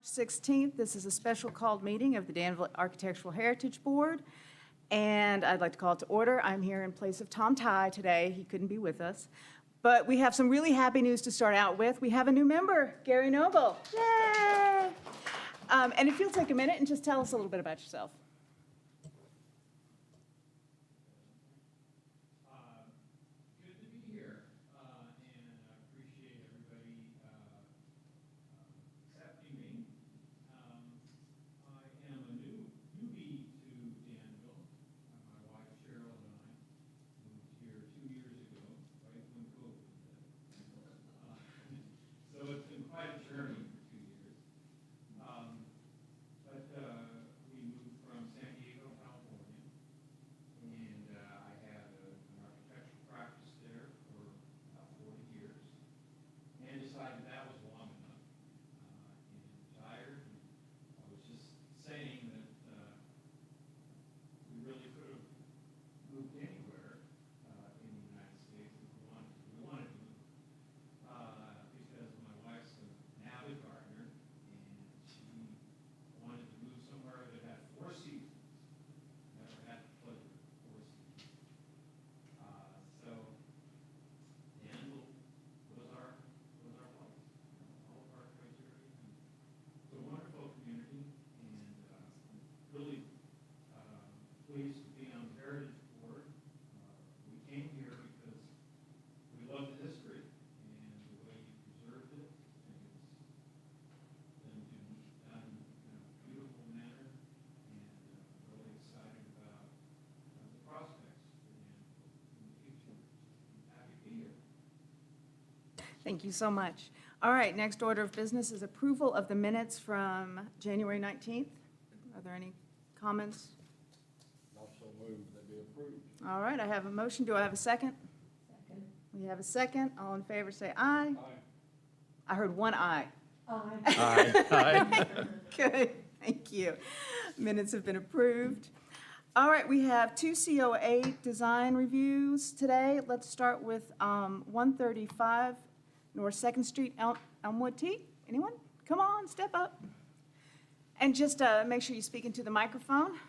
16th. This is a special called meeting of the Danville Architectural Heritage Board, and I'd like to call it to order. I'm here in place of Tom Ty today. He couldn't be with us. But we have some really happy news to start out with. We have a new member, Gary Noble. Yay! And if you'll take a minute and just tell us a little bit about yourself. Good to be here, and I appreciate everybody accepting me. I am a newbie to Danville. My wife Cheryl and I moved here 2 years ago, right when COVID hit. So it's been quite a journey for 2 years. But we moved from San Diego, California, and I had an architectural practice there for about 40 years, and decided that was long enough, and retired. And I was just saying that we really could have moved anywhere in the United States if we wanted to. We wanted to move because my wife's an avid gardener, and she wanted to move somewhere that had 4 seasons. Never had the pleasure of 4 seasons. So Danville was our place. All of our criteria. It's a wonderful community, and really pleased to be on the Heritage Board. We came here because we love the history and the way you preserved it. I think it's been done in a beautiful manner, and really excited about the prospects for Danville in the future. Happy to be here. Thank you so much. All right, next order of business is approval of the minutes from January 19th. Are there any comments? Also move that be approved. All right, I have a motion. Do I have a second? Second. We have a second. All in favor, say aye. Aye. I heard one aye. Aye. Good, thank you. Minutes have been approved. All right, we have 2 COA design reviews today. Let's start with 135 North 2nd Street, Elmwood T. Anyone? Come on, step up. And just make sure you speak into the microphone.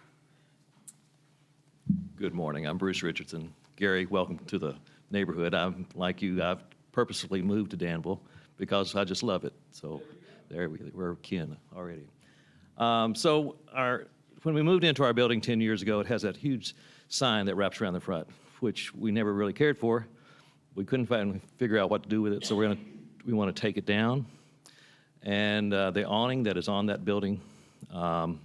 Good morning. I'm Bruce Richardson. Gary, welcome to the neighborhood. I'm like you. I've purposely moved to Danville because I just love it. So there we're kin already. When we moved into our building 10 years ago, it has that huge sign that wraps around the front, which we never really cared for. We couldn't figure out what to do with it, so we want to take it down. And the awning that is on that building,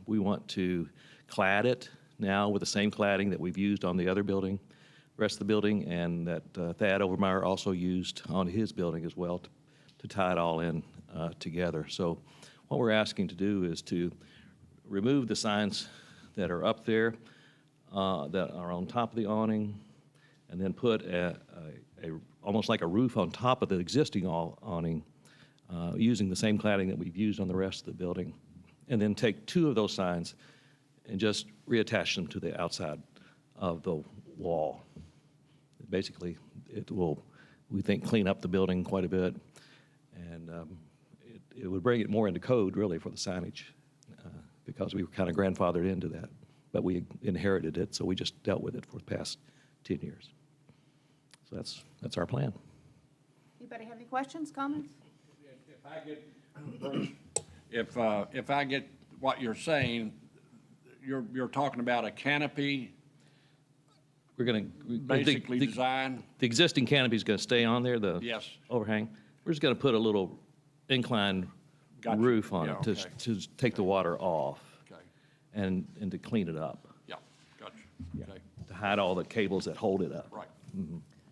we want to clad it now with the same cladding that we've used on the other building, rest of the building, and that Thad Overmeyer also used on his building as well to tie it all in together. So what we're asking to do is to remove the signs that are up there that are on top of the awning, and then put almost like a roof on top of the existing awning using the same cladding that we've used on the rest of the building, and then take 2 of those signs and just reattach them to the outside of the wall. Basically, it will, we think, clean up the building quite a bit, and it would bring it more into code, really, for the signage, because we were kind of grandfathered into that. But we inherited it, so we just dealt with it for the past 10 years. So that's our plan. Anybody have any questions, comments? If I get what you're saying, you're talking about a canopy, We're going to basically design? The existing canopy is going to stay on there, the Yes. overhang. We're just going to put a little inclined Gotcha. roof on Yeah, it okay. to take the water off Okay, and to clean it up, yeah, gotcha, okay, to hide all the cables that hold it up. right.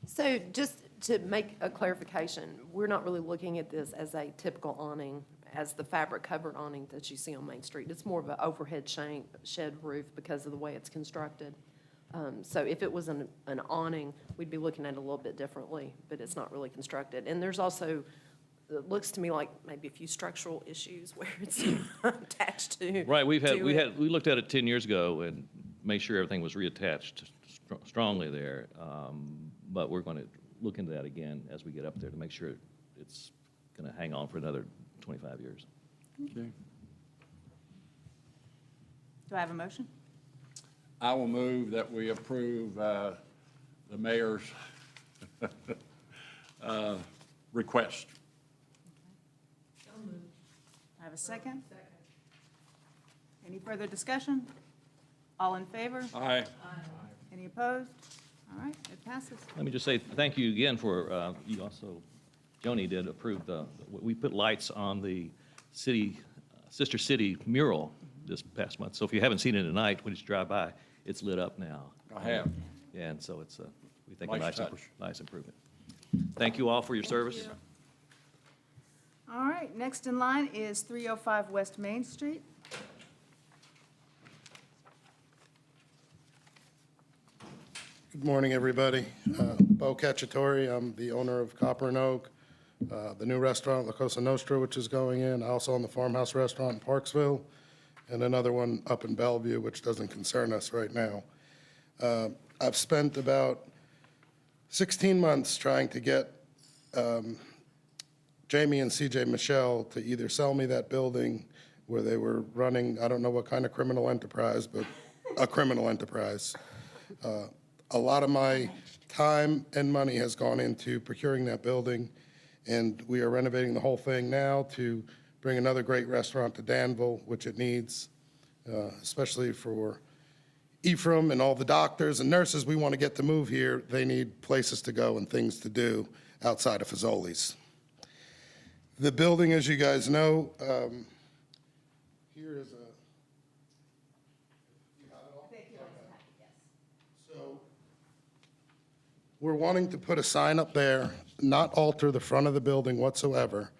So just to make a clarification, we're not really looking at this as a typical awning, as the fabric covered awning that you see on Main Street. It's more of an overhead shed roof because of the way it's constructed. So if it was an awning, we'd be looking at it a little bit differently, but it's not really constructed. And there's also, it looks to me like maybe a few structural issues where it's attached to. Right, we it. looked at it 10 years ago and made sure everything was reattached strongly there. But we're going to look into that again as we get up there to make sure it's going to hang on for another 25 years. Okay. Do I have a motion? I will move that we approve the mayor's request. I have a second? Second. Any further discussion? All in favor? Aye. Any opposed? All right, it passes. Let me just say thank you again for, you also, Joni did approve we put lights on the city, Sister City mural this past month. So if you haven't seen it tonight, when you drive by, it's lit up now. I have. Yeah, and so it's, we think, Nice a nice, touch. nice improvement. Thank you all for your service. All right, next in line is 305 West Main Street. Good morning, everybody. Bo Cacciatore, I'm the owner of Copper and Oak, the new restaurant, La Cosa Nostra, which is going in. I also own the Farmhouse Restaurant in Parksville, and another one up in Bellevue, which doesn't concern us right now. I've spent about 16 months trying to get Jamie and CJ Michelle to either sell me that building where they were running, I don't know what kind of criminal enterprise, but a criminal enterprise. A lot of my time and money has gone into procuring that building, and we are renovating the whole thing now to bring another great restaurant to Danville, which it needs, especially for Ephraim and all the doctors and nurses we want to get to move here. They need places to go and things to do outside of Fazoli's. The building, as you guys know, here is a, so we're wanting to put a sign up there, not alter the front of the building whatsoever,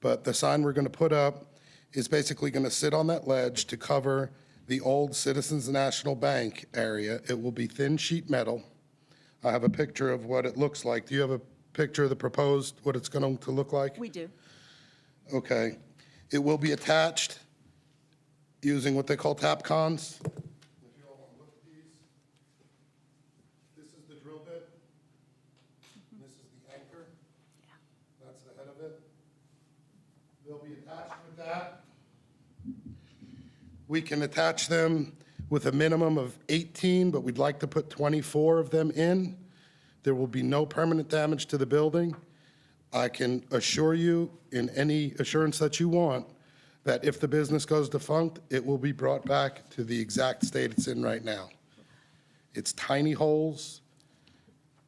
but the sign we're going to put up is basically going to sit on that ledge to cover the old Citizens National Bank area. It will be thin sheet metal. I have a picture of what it looks like. Do you have a picture of the proposed, what it's going to look like? We do. Okay. It will be attached using what they call TAPCons. If you all want to look at these, this is the drill bit. This is the anchor. That's the head of it. They'll be attached with that. We can attach them with a minimum of 18, but we'd like to put 24 of them in. There will be no permanent damage to the building. I can assure you, in any assurance that you want, that if the business goes defunct, it will be brought back to the exact state it's in right now. It's tiny holes.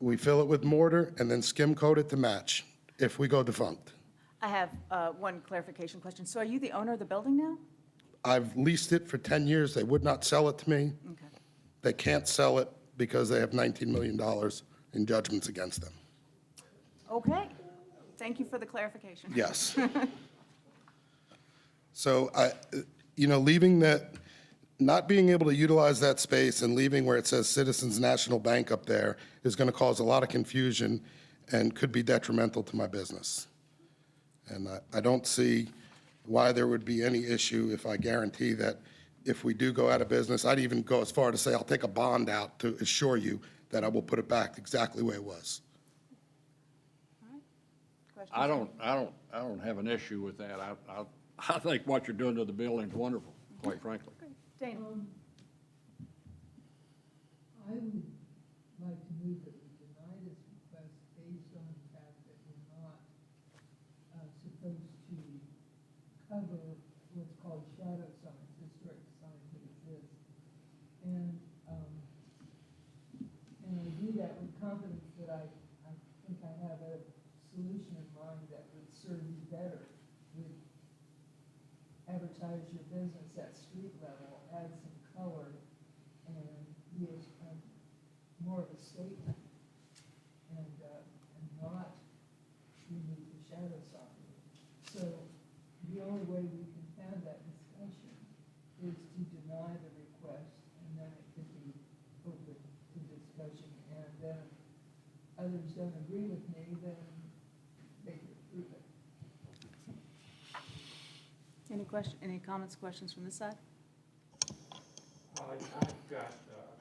We fill it with mortar and then skim coat it to match if we go defunct. I have one clarification question. So are you the owner of the building now? I've leased it for 10 years. They would not sell it to me. Okay. They can't sell it because they have $19 million in judgments against them. Okay. Thank you for the clarification. Yes. So leaving that, not being able to utilize that space and leaving where it says Citizens National Bank up there is going to cause a lot of confusion and could be detrimental to my business. And I don't see why there would be any issue if I guarantee that if we do go out of business, I'd even go as far to say I'll take a bond out to assure you that I will put it back exactly the way it was. Questions? I don't have an issue with that. I think what you're doing to the building's wonderful, quite frankly. Dana? I would like to move that we deny this request based on the fact that we're not supposed to cover what's called shadow signs, historic signs that exist. And I do that with confidence that I think I have a solution in mind that would serve you better, would advertise your business at street level, add some color, and be more of a statement, and not remove the shadow sign. So the only way we can have that discussion is to deny the request, and then it could be open to discussion. And then if others don't agree with me, then they can approve it. Any comments, questions from this side?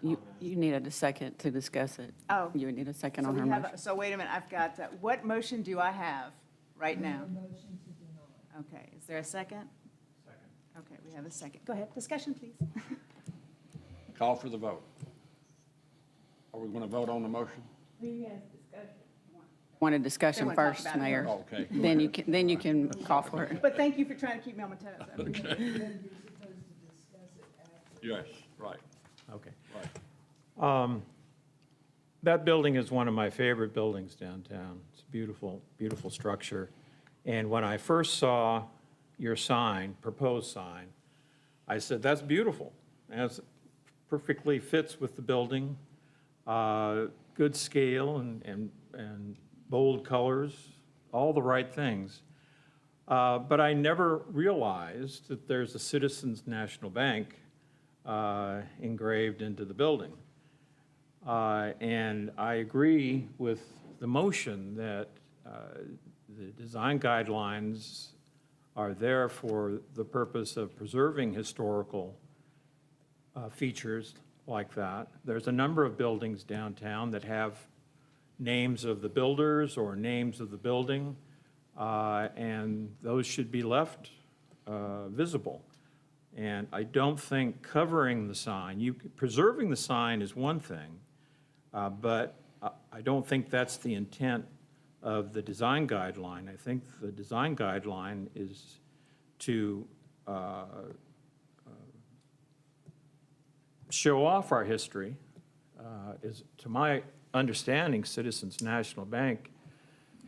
You needed a second to discuss it. Oh. You need a second So on her we have, motion. so wait a minute, I've got, what motion do I have right now? A motion to deny. Okay, is there a second? Second. Okay, we have a second. Go ahead, discussion, please. Call for the vote. Are we going to vote on the motion? Want a discussion They wanna talk first, about it Mayor? Oh, okay. Then you can call for it. But thank you for trying to keep me on my toes. I appreciate it. Then you're supposed to discuss it after. Yes, right, Okay. right. That building is one of my favorite buildings downtown. It's a beautiful, beautiful structure. And when I first saw your sign, proposed sign, I said, that's beautiful. And it perfectly fits with the building. Good scale and bold colors, all the right things. But I never realized that there's a Citizens National Bank engraved into the building. And I agree with the motion that the design guidelines are there for the purpose of preserving historical features like that. There's a number of buildings downtown that have names of the builders or names of the building, and those should be left visible. And I don't think covering the sign, preserving the sign is one thing, but I don't think that's the intent of the design guideline. I think the design guideline is to show off our history. To my understanding, Citizens National Bank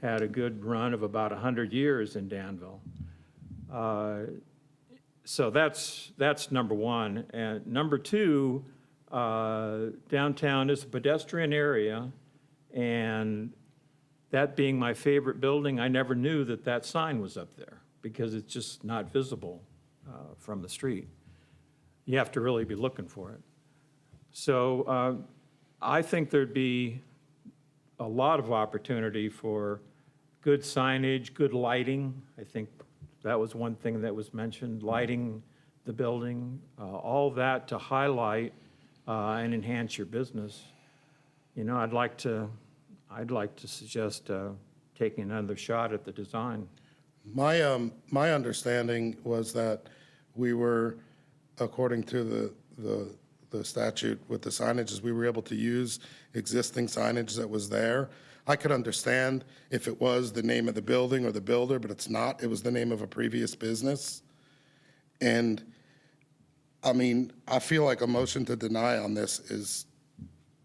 had a good run of about 100 years in Danville. So that's number one. And number two, downtown is a pedestrian area, and that being my favorite building, I never knew that that sign was up there because it's just not visible from the street. You have to really be looking for it. So I think there'd be a lot of opportunity for good signage, good lighting. I think that was one thing that was mentioned, lighting the building, all that to highlight and enhance your business. You know, I'd like to suggest taking another shot at the design. My understanding was that we were, according to the statute with the signages, we were able to use existing signage that was there. I could understand if it was the name of the building or the builder, but it's not. It was the name of a previous business. And, I mean, I feel like a motion to deny on this is,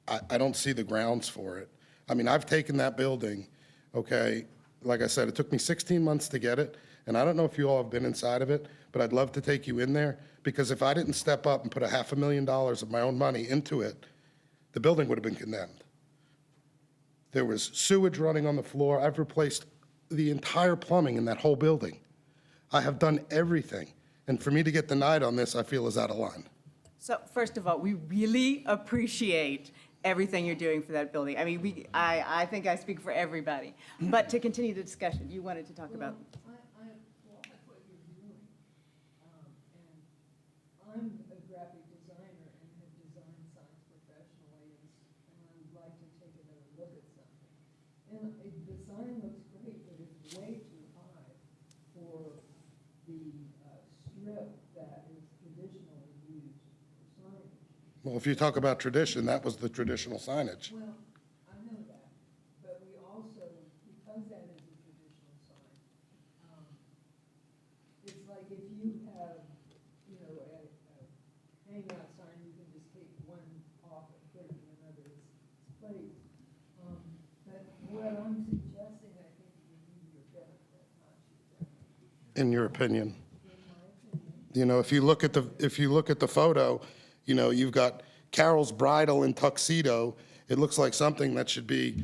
I don't see the grounds for it. I mean, I've taken that building, okay, like I said, it took me 16 months to get it, and I don't know if you all have been inside of it, but I'd love to take you in there, because if I didn't step up and put $500,000 of my own money into it, the building would have been condemned. There was sewage running on the floor. I've replaced the entire plumbing in that whole building. I have done everything, and for me to get denied on this, I feel is out of line. So first of all, we really appreciate everything you're doing for that building. I mean, I think I speak for everybody. But to continue the discussion, you wanted to talk about. Well, I like what you're doing. And I'm a graphic designer and have designed signs professionally, and I would like to take another look at something. And the sign looks great, but it's way too high for the strip that is traditionally used for signage. Well, if you talk about tradition, that was the traditional signage. Well, I know that, but we also, because that is a traditional sign, it's like if you have, you know, a hangout sign, you can just take one off and put it in another's place. But what I'm suggesting, I think would be your benefit, not your detriment, In your opinion. in my opinion. You know, if you look at the photo, you know, you've got Carol's bridal in tuxedo. It looks like something that should be,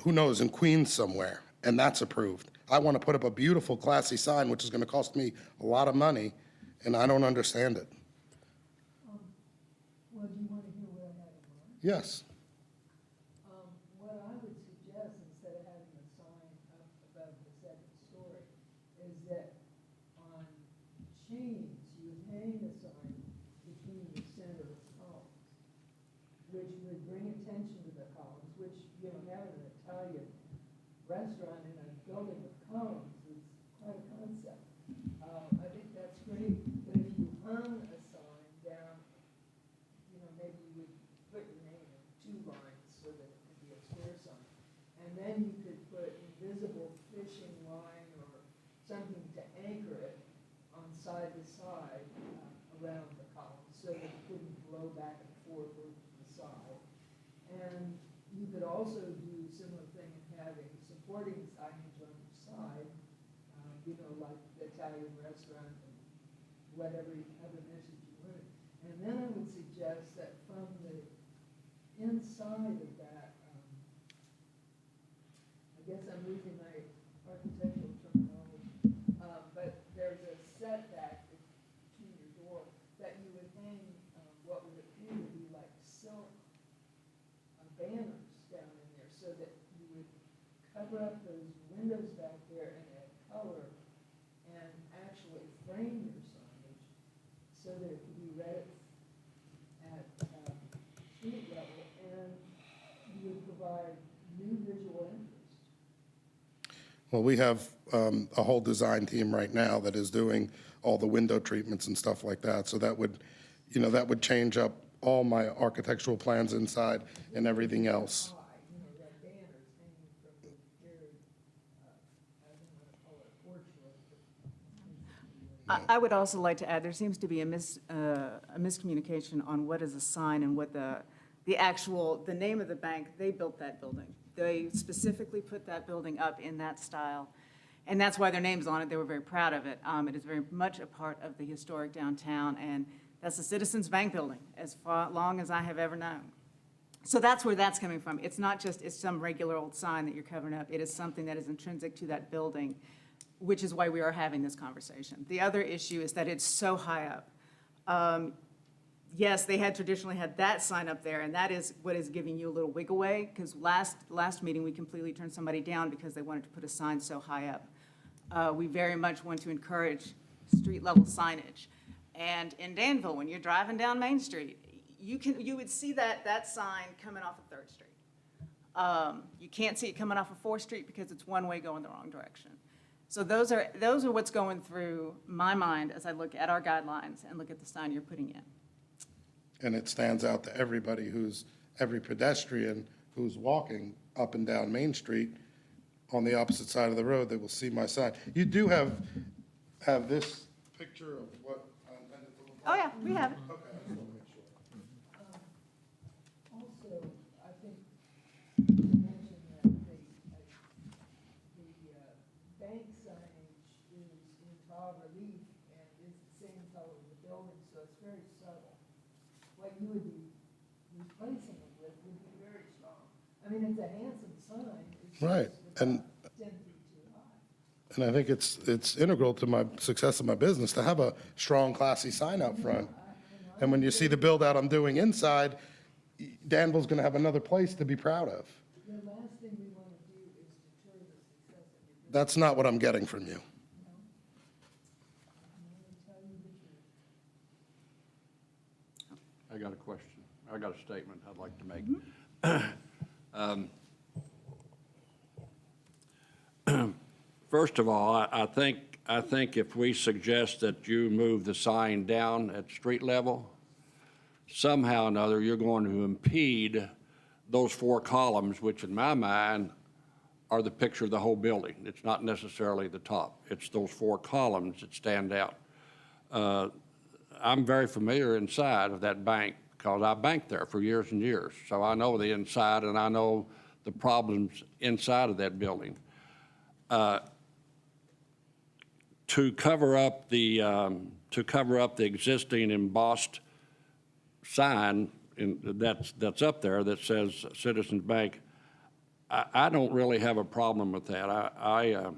who knows, in Queens somewhere, and that's approved. I want to put up a beautiful, classy sign, which is going to cost me a lot of money, and I don't understand it. Well, do you want to hear what I had in mind? Yes. What I would suggest, instead of having a sign up above the second story, is that on chains, you hang a sign between the center of the columns, which would bring attention to the columns, which, you know, having an Italian restaurant in a building with columns is quite a concept. I think that's great, but if you hung a sign down, you and then you could put invisible fishing line or something to anchor it on side to side around the column, so that it couldn't blow back and forth over to the side. And you could also do similar thing in having supporting signage on each side, like the Italian restaurant and whatever other message you wanted. And then I would suggest that from the inside of that, I guess I'm losing my architectural terminology, but there's a setback between your door that you would hang what would appear to be like silk banners down in there, so that you would cover up those windows back there and add color and actually frame your signage so that it could be read at street level, and you would provide new visual interest. Well, we have a whole design team right now that is doing all the window treatments and stuff like that. So that would, that would change up all my architectural plans inside and everything else. That banners hanging from the very, I don't want to call it a porch light, but I would also like to add, there seems to be a miscommunication on what is a sign and what the name of the bank. They built that building. They specifically put that building up in that style, and that's why their name's on it. They were very proud of it. It is very much a part of the historic downtown, and that's the Citizens Bank building, as long as I have ever known. So that's where that's coming from. It's not just, it's some regular old sign that you're covering up. It is something that is intrinsic to that building, which is why we are having this conversation. The other issue is that it's so high up. Yes, they had traditionally had that sign up there, and that is what is giving you a little wiggle way, because last meeting, we completely turned somebody down because they wanted to put a sign so high up. We very much want to encourage street-level signage. And in Danville, when you're driving down Main Street, you would see that sign coming off of 3rd Street. You can't see it coming off of 4th Street because it's one way going the wrong direction. So those are what's going through my mind as I look at our guidelines and look at the sign you're putting in. And it stands out to everybody every pedestrian who's walking up and down Main Street on the opposite side of the road, they will see my sign. You do have this picture of what I intended to look Oh, like? yeah, we have it. Okay, I just want to make sure. also, I think you mentioned that the bank signage is in tall relief and is the same color as the building, so it's very subtle. What you would be replacing it with would be very strong. I mean, it's a handsome sign. It's Right, just and- about 10 feet too high. And I think it's integral to my success of my business to have a strong, classy sign out front. And when you see the build-out I'm doing inside, Danville's going to have another place to be proud of. The last thing we want to do is deter the success of your business. That's not what I'm getting from you. I'm going to tell you the truth. I got a question. I got a statement I'd like to make. First of all, I think if we suggest that you move the sign down at street level, somehow or another, you're going to impede those 4 columns, which in my mind are the picture of the whole building. It's not necessarily the top. It's those 4 columns that stand out. I'm very familiar inside of that bank because I banked there for years and years. So I know the inside and I know the problems inside of that building. To cover up the existing embossed sign that's up there that says Citizens Bank, I don't really have a problem with that.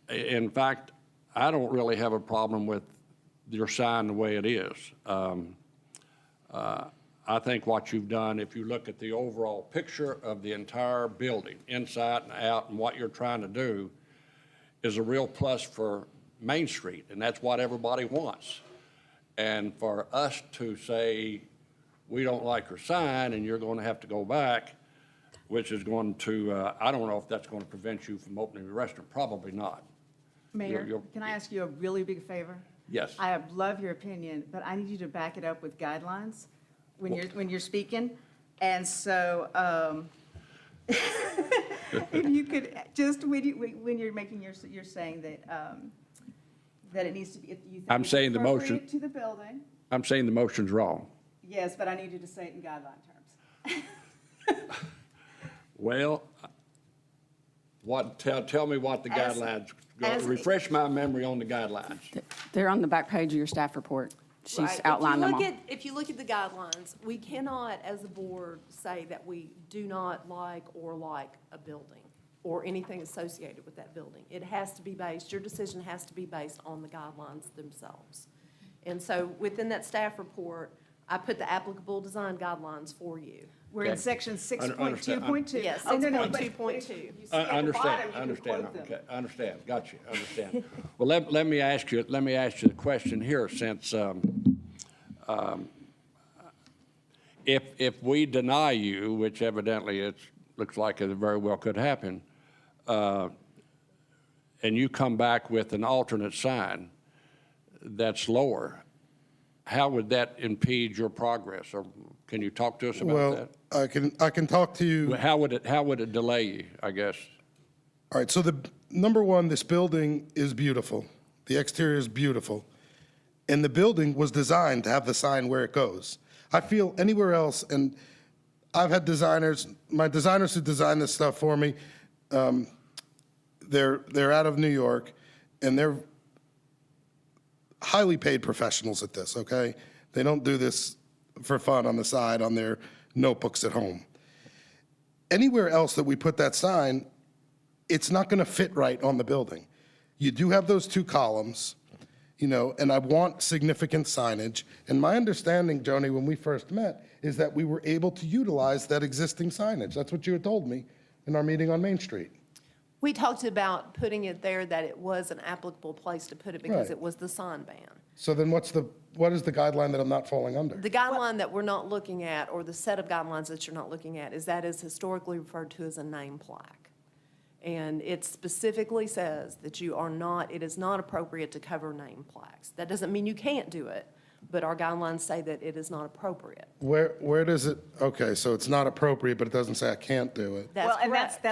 In fact, I don't really have a problem with your sign the way it is. I think what you've done, if you look at the overall picture of the entire building, inside and out, and what you're trying to do, is a real plus for Main Street, and that's what everybody wants. And for us to say, we don't like your sign, and you're going to have to go back, which is going to, I don't know if that's going to prevent you from opening your restaurant, probably not. Mayor, You're- can I ask you a really big favor? Yes. I love your opinion, but I need you to back it up with guidelines when you're speaking. And so, If you could, just when you're making you're saying that it needs to be, if you think I'm it's saying the motion- appropriate to the building. I'm saying the motion's wrong. Yes, but I need you to say it in guideline terms. Well, tell me what the guidelines, as- refresh my memory on the guidelines. They're on the back page of your staff report. She's Right. outlined them all. If you look at the guidelines, we cannot, as a board, say that we do not like a building or anything associated with that building. It has to be based, your decision has to be based on the guidelines themselves. And so within that staff report, I put the applicable design guidelines for you. We're in Okay. section Understand. 6.2.2. Yes, Oh, no, no, but 6.2.2. if you see I at the understand, bottom, you can understand, quote them. okay, understand, got you, understand. Well, let me ask you the question here, since, if we deny you, which evidently it looks like it very well could happen, and you come back with an alternate sign that's lower, how would that impede your progress? Or can you talk to us about Well, that? I can talk to you. How would it delay you, I guess? All right, so number one, this building is beautiful. The exterior is beautiful. And the building was designed to have the sign where it goes. I feel anywhere else, and I've had designers, my designers who design this stuff for me, they're out of New York, and they're highly paid professionals at this, okay? They don't do this for fun on the side on their notebooks at home. Anywhere else that we put that sign, it's not going to fit right on the building. You do have those two columns, and I want significant signage. And my understanding, Joni, when we first met, is that we were able to utilize that existing signage. That's what you had told me in our meeting on Main Street. We talked about putting it there, that it was an applicable place to put it because Right. it was the sign ban. So then what is the guideline that I'm not falling under? The guideline that we're not looking at, or the set of guidelines that you're not looking at, is historically referred to as a name plaque. And it specifically says that it is not appropriate to cover name plaques. That doesn't mean you can't do it, but our guidelines say that it is not appropriate. Where does it, okay, so it's not appropriate, but it doesn't say I can't do it. That's Well, and correct.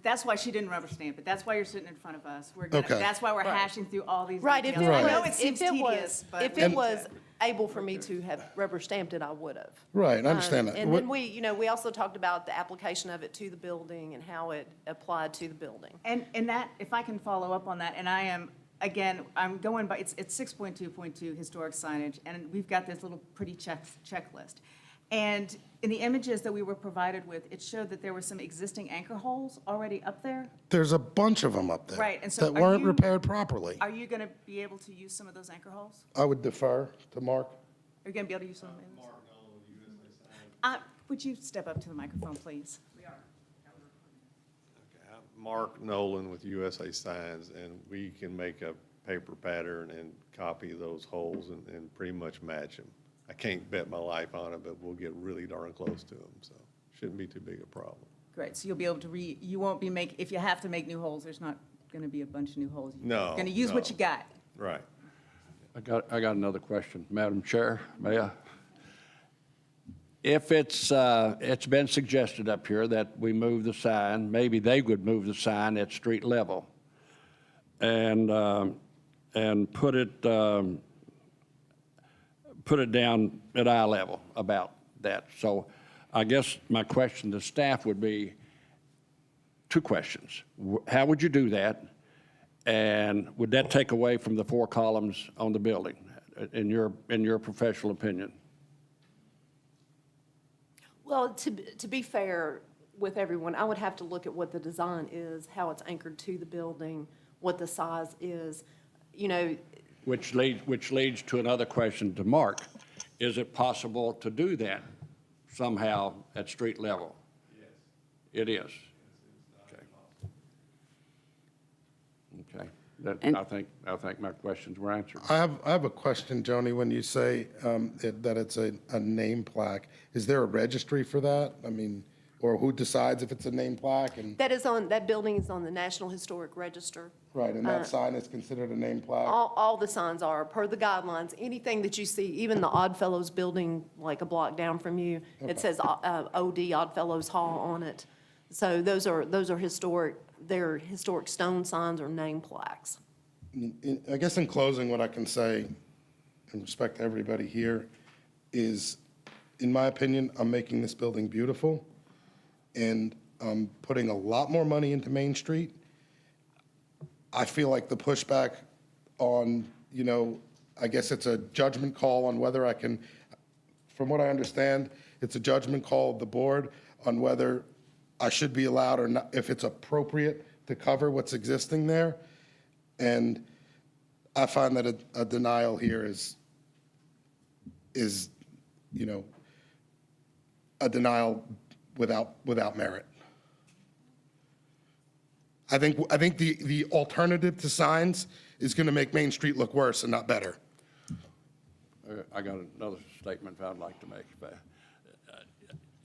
that's why she didn't rubber stamp it. That's why you're sitting in front of us. Okay. That's why we're hashing through all these Right, if details. it I was, know it seems tedious, but. if it was able for me to have rubber stamped it, I would have. Right, I understand that. And then we also talked about the application of it to the building and how it applied to the building. And that, if I can follow up on that, and I am, again, I'm going by, it's 6.2.2 historic signage, and we've got this little pretty checklist. And in the images that we were provided with, it showed that there were some existing anchor holes already up there. There's a bunch of them up there. Right, and so that are weren't you- repaired properly. Are you going to be able to use some of those anchor holes? I would defer to Mark. Are you going to be able to use some of those? Would you step up to the microphone, please? I'm Mark Nolan with USA Signs, and we can make a paper pattern and copy those holes and pretty much match them. I can't bet my life on it, but we'll get really darn close to them, so shouldn't be too big a problem. Great, so you'll be able to you won't be if you have to make new holes, there's not going to be a bunch of new holes. No, You're going to use what no. you got. Right. I got another question, Madam Chair, may I? If it's been suggested up here that we move the sign, maybe they would move the sign at street level and put it down at eye level about that. So I guess my question to staff would be two questions. How would you do that? And would that take away from the four columns on the building, in your professional opinion? Well, to be fair with everyone, I would have to look at what the design is, how it's anchored to the building, what the size is, Which leads to another question to Mark. Is it possible to do that somehow at street level? Yes. It is? Okay. Okay. And- I think my questions were answered. I have a question, Joni, when you say that it's a name plaque. Is there a registry for that? I mean, or who decides if it's a name plaque? And that building is on the National Historic Register. right, and that sign is considered a name plaque? All the signs are, per the guidelines. Anything that you see, even the Oddfellows building, like a block down from you, it says OD, Oddfellows Hall on it. So those are historic, they're historic stone signs or name plaques. I guess in closing, what I can say, in respect to everybody here, is, in my opinion, I'm making this building beautiful, and I'm putting a lot more money into Main Street. I feel like the pushback on, I guess it's a judgment call on whether I can, from what I understand, it's a judgment call of the board on whether I should be allowed or not, if it's appropriate to cover what's existing there. And I find that a denial here is, a denial without merit. I think the alternative to signs is going to make Main Street look worse and not better. I got another statement I'd like to make.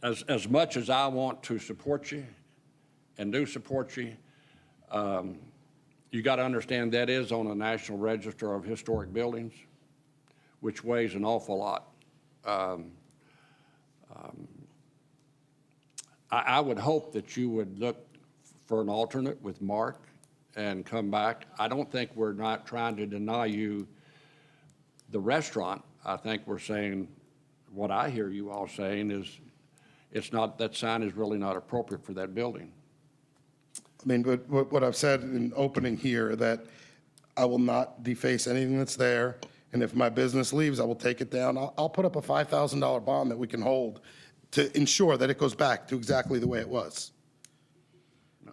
As much as I want to support you and do support you, you got to understand that is on the National Register of Historic Buildings, which weighs an awful lot. I would hope that you would look for an alternate with Mark and come back. I don't think we're not trying to deny you the restaurant. I think we're saying, what I hear you all saying is, it's not, that sign is really not appropriate for that building. I mean, but what I've said in opening here, that I will not deface anything that's there, and if my business leaves, I will take it down. I'll put up a $5,000 bond that we can hold to ensure that it goes back to exactly the way it was.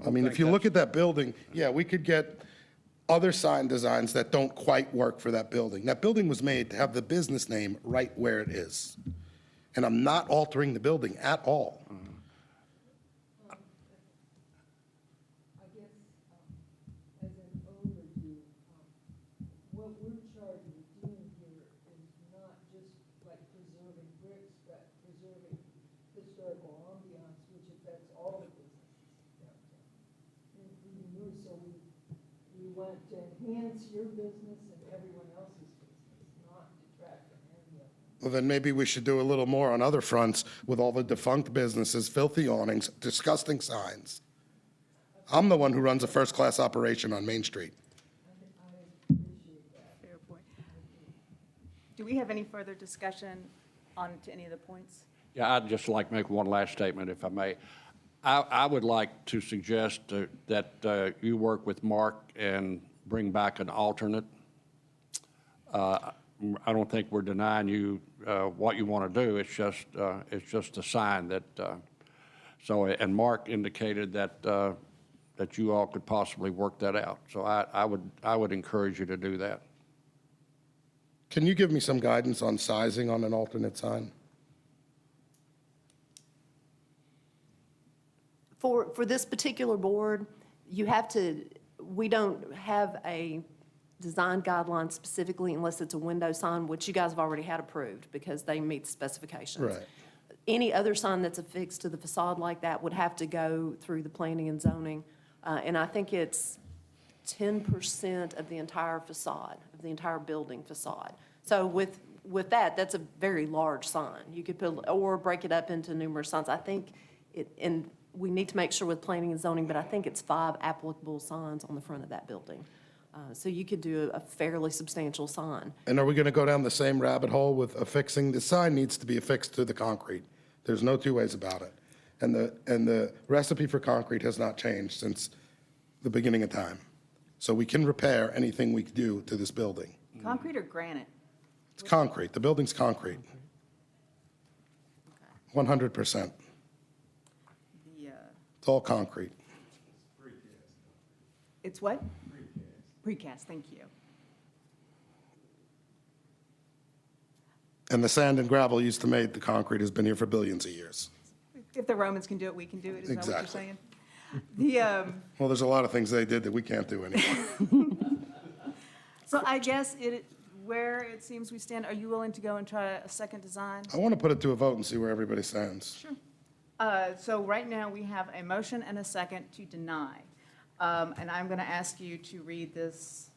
I mean, if you look at that building, yeah, we could get other sign designs that don't quite work for that building. That building was made to have the business name right where it is. And I'm not altering the building at all. I guess, as an overview, what we're charged with doing here is not just like preserving bricks, but preserving historical ambiance, which affects all the businesses downtown, including yours. So we want to enhance your business and everyone else's business, not detract from any of them. Well, then maybe we should do a little more on other fronts with all the defunct businesses, filthy awnings, disgusting signs. I'm the one who runs a first-class operation on Main Street. Fair point. Do we have any further discussion on to any of the points? Yeah, I'd just like to make one last statement, if I may. I would like to suggest that you work with Mark and bring back an alternate. I don't think we're denying you what you want to do. It's just a sign that. And Mark indicated that you all could possibly work that out. So I would encourage you to do that. Can you give me some guidance on sizing on an alternate sign? For this particular board, we don't have a design guideline specifically unless it's a window sign, which you guys have already had approved because they meet the specifications. Right. Any other sign that's affixed to the facade like that would have to go through the planning and zoning. And I think it's 10% of the entire facade, of the entire building facade. So with that, that's a very large sign. You could put, or break it up into numerous signs. I think and we need to make sure with planning and zoning, but I think it's 5 applicable signs on the front of that building. So you could do a fairly substantial sign. And are we going to go down the same rabbit hole with affixing? The sign needs to be affixed to the concrete. There's no two ways about it. And the recipe for concrete has not changed since the beginning of time. So we can repair anything we do to this building. Concrete or granite? It's concrete. The building's concrete. 100%. It's all concrete. It's what? Precast, thank you. And the sand and gravel used to make the concrete has been here for billions of years. If the Romans can do it, we can do it, is that what you're Exactly. saying? The, Well, there's a lot of things they did that we can't do anymore. so I guess where it seems we stand, are you willing to go and try a second design? I want to put it to a vote and see where everybody stands. Sure. So right now, we have a motion and a second to deny. And I'm going to ask you to read this.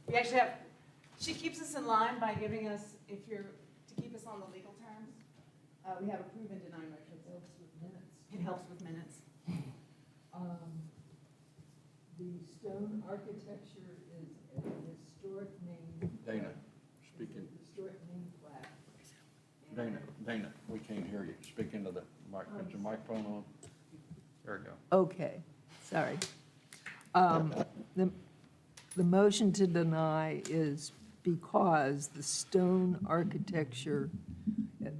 We actually have, she keeps us in line by giving us, to keep us on the legal terms. We have approve and deny motions. Helps with minutes. It helps with minutes. The stone architecture is a historic name. Dana, speaking. Historic name plaque. Dana, we can't hear you. Speak into the mic. Is your microphone on? There we go. Okay, sorry. The motion to deny is because the stone architecture,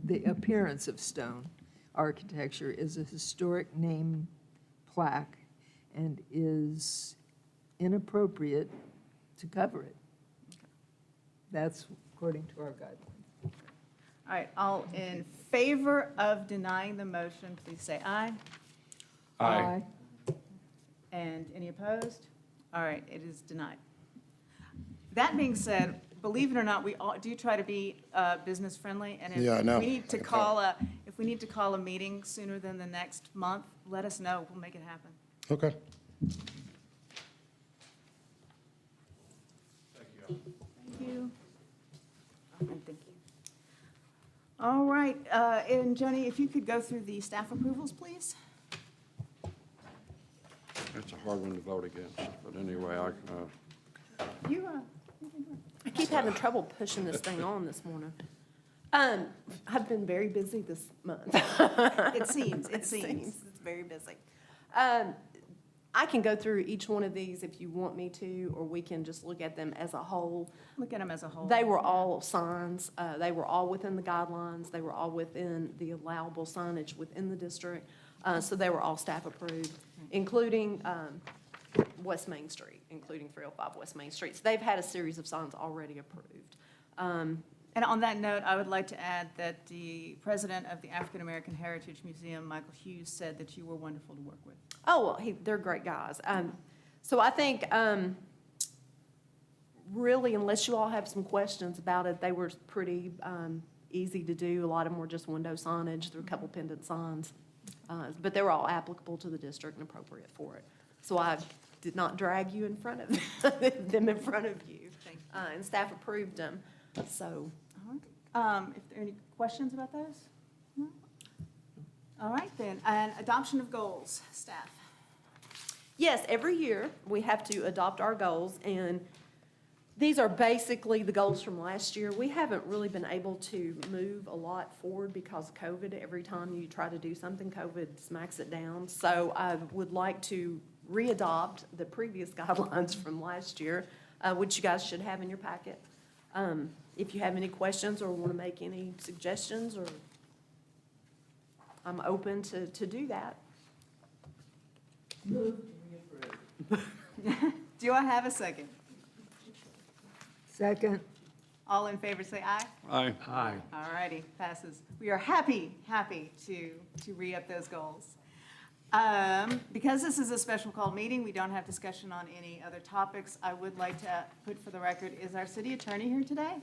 the appearance of stone architecture is a historic name plaque and is inappropriate to cover it. That's according to our guidelines. All right, all in favor of denying the motion, please say aye. Aye. And any opposed? All right, it is denied. That being said, believe it or not, we all do try to be business friendly. And Yeah, I know. if we need to call a meeting sooner than the next month, let us know. We'll make it happen. Okay. Thank you. And thank you. All right, and Joni, if you could go through the staff approvals, please? That's a hard one to vote against, but anyway, You can do I keep having trouble pushing this thing on this morning. I've been very busy this month. it. It seems. It's very busy. I can go through each one of these if you want me to, or we can just look at them as a whole. Look at them as a whole. They were all signs, they were all within the guidelines, they were all within the allowable signage within the district. So they were all staff approved, including West Main Street, including 305 West Main Street. So they've had a series of signs already approved. And on that note, I would like to add that the president of the African American Heritage Museum, Michael Hughes, said that you were wonderful to work with. Oh, well, they're great guys. So I think, really, unless you all have some questions about it, they were pretty easy to do. A lot of them were just window signage, there were a couple pendant signs. But they were all applicable to the district and appropriate for it. So I did not drag you in front of them in front of you. And staff approved them, so. All right. If there are any questions about those? No? All right, then. And adoption of goals, staff. Yes, every year, we have to adopt our goals, and these are basically the goals from last year. We haven't really been able to move a lot forward because of COVID. Every time you try to do something, COVID smacks it down. So I would like to re-adopt the previous guidelines from last year, which you guys should have in your packet. If you have any questions or want to make any suggestions, or I'm open to do that. Move to reapprove. Do I have a second? Second. All in favor, say aye. Aye. Aye. All righty, passes. We are happy to re-up those goals. Because this is a special call meeting, we don't have discussion on any other topics. I would like to put for the record, is our city attorney here today?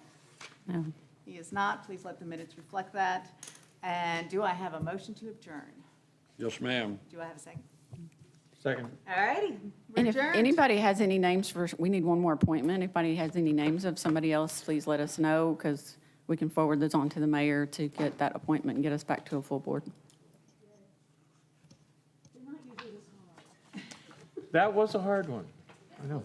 No. He is not. Please let the minutes reflect that. And do I have a motion to adjourn? Yes, ma'am. Do I have a second? Second. All righty, we're And if adjourned. anybody has any names for, we need one more appointment. If anybody has any names of somebody else, please let us know, because we can forward those on to the mayor to get that appointment and get us back to a full board. That was a hard one. I know.